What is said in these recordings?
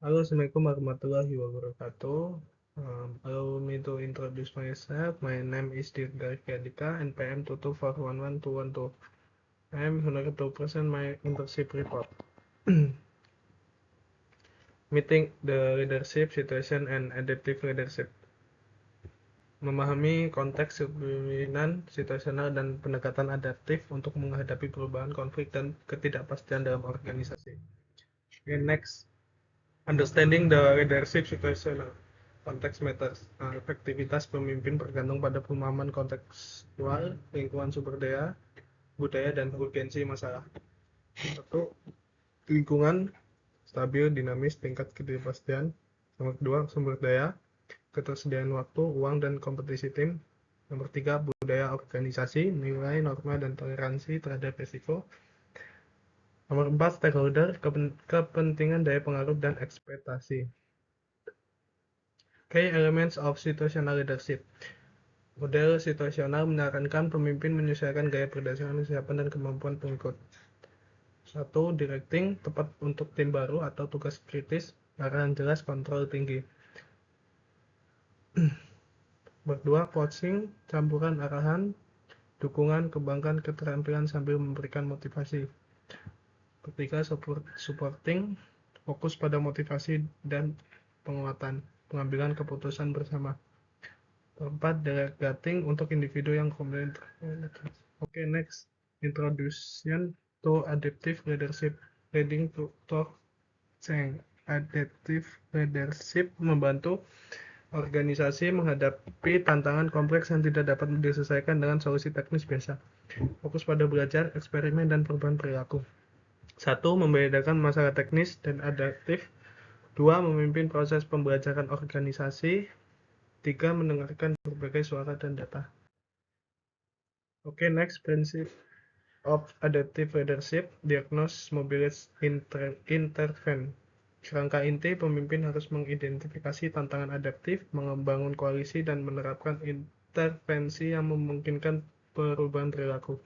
Halo, Assalamualaikum warahmatullahi wabarakatuh. Allow me to introduce myself. My name is Dirga Rifyadika, NPM 2241112. I am honored to present my internship report. Meeting the leadership situation and adaptive leadership. Memahami konteks kepemimpinan situasional dan pendekatan adaptif untuk menghadapi perubahan, konflik, dan ketidakpastian dalam organisasi. Okay, next. Understanding the leadership situational context matters. Efektivitas pemimpin bergantung pada pemahaman kontekstual, lingkungan sumber daya, budaya, dan urgensi masalah. Satu, lingkungan stabil, dinamis, tingkat ketidakpastian. Nomor kedua, sumber daya, ketersediaan waktu, uang, dan kompetisi tim. Nomor tiga, budaya organisasi, nilai, norma, dan toleransi terhadap risiko. Nomor 4, stakeholder, kepentingan, daya pengaruh, dan ekspektasi. Key elements of situational leadership. Model situasional menyarankan pemimpin menyesuaikan gaya berdasarkan kesiapan dan kemampuan pengikut. 1. Directing, tepat untuk tim baru atau tugas kritis, arahan jelas, kontrol tinggi. Berdua, coaching, campuran arahan, dukungan, kembangkan keterampilan sambil memberikan motivasi. Ketiga, supporting, fokus pada motivasi dan penguatan, pengambilan keputusan bersama. Keempat, delegating untuk individu yang kompeten. Okay, next. Introduction to adaptive leadership. Leading to change. Adaptive leadership membantu organisasi menghadapi tantangan kompleks yang tidak dapat diselesaikan dengan solusi teknis biasa. Fokus pada belajar, eksperimen, dan perubahan perilaku. 1. Membedakan masalah teknis dan adaptif. 2. Memimpin proses pembelajaran organisasi. 3. Mendengarkan berbagai suara dan data. Okay, next, principle of adaptive leadership, diagnose, mobilize, intervene. Kerangka inti, pemimpin harus mengidentifikasi tantangan adaptif, membangun koalisi, dan menerapkan intervensi yang memungkinkan perubahan perilaku.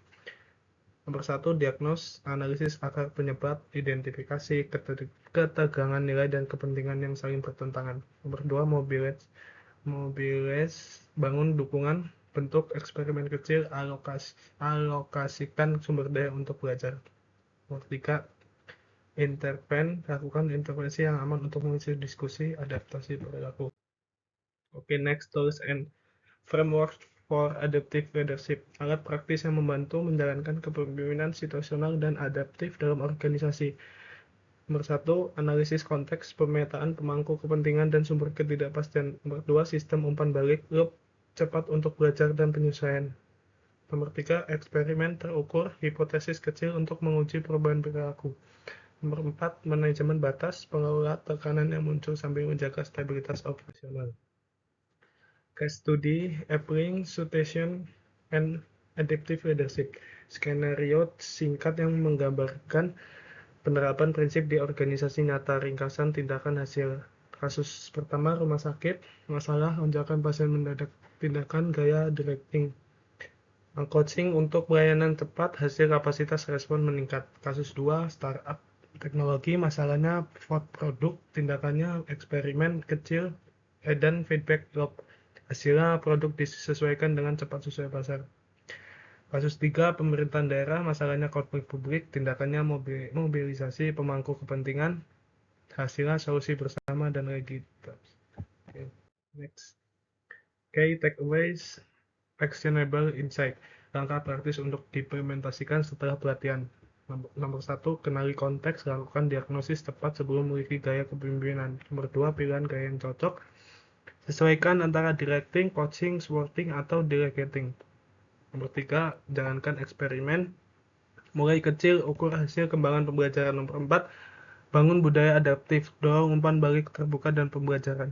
Nomor 1, diagnose, analisis akar penyebab, identifikasi ketegangan nilai dan kepentingan yang saling bertentangan. Nomor 2, mobilize, bangun dukungan, bentuk eksperimen kecil, alokasikan sumber daya untuk belajar. Nomor 3, intervene, lakukan intervensi yang aman untuk mengisi diskusi, adaptasi perilaku. Okay, next, tools and framework for adaptive leadership. Alat praktis yang membantu menjalankan kepemimpinan situasional dan adaptif dalam organisasi. Nomor 1, analisis konteks, pemetaan pemangku kepentingan dan sumber ketidakpastian. Nomor 2, sistem umpan balik, loop cepat untuk belajar dan penyesuaian. Nomor 3, eksperimen terukur, hipotesis kecil untuk menguji perubahan perilaku. Nomor 4, manajemen batas, pengelola tekanan yang muncul sambil menjaga stabilitas operasional. Case study, applying situation and adaptive leadership. Skenario singkat yang menggambarkan penerapan prinsip di organisasi nyata, ringkasan tindakan hasil. Kasus pertama, rumah sakit, masalah lonjakan pasien mendadak, tindakan gaya directing. Coaching untuk pelayanan tepat, hasil kapasitas respon meningkat. Kasus 2, startup teknologi, masalahnya pivot produk, tindakannya eksperimen kecil, dan feedback loop. Hasilnya produk disesuaikan dengan cepat sesuai pasar. Kasus 3, pemerintahan daerah, masalahnya konflik publik, tindakannya mobilisasi pemangku kepentingan, hasilnya solusi bersama dan legitimitas. Okay, next. Key takeaways, actionable insight, langkah praktis untuk diimplementasikan setelah pelatihan. Nomor 1, kenali konteks, lakukan diagnosis tepat sebelum memiliki gaya kepemimpinan. Nomor 2, pilihan gaya yang cocok, sesuaikan antara directing, coaching, supporting, atau delegating. Nomor 3, jalankan eksperimen, mulai kecil, ukur hasil kembangan pembelajaran. Nomor 4, bangun budaya adaptif, dorong umpan balik terbuka dan pembelajaran.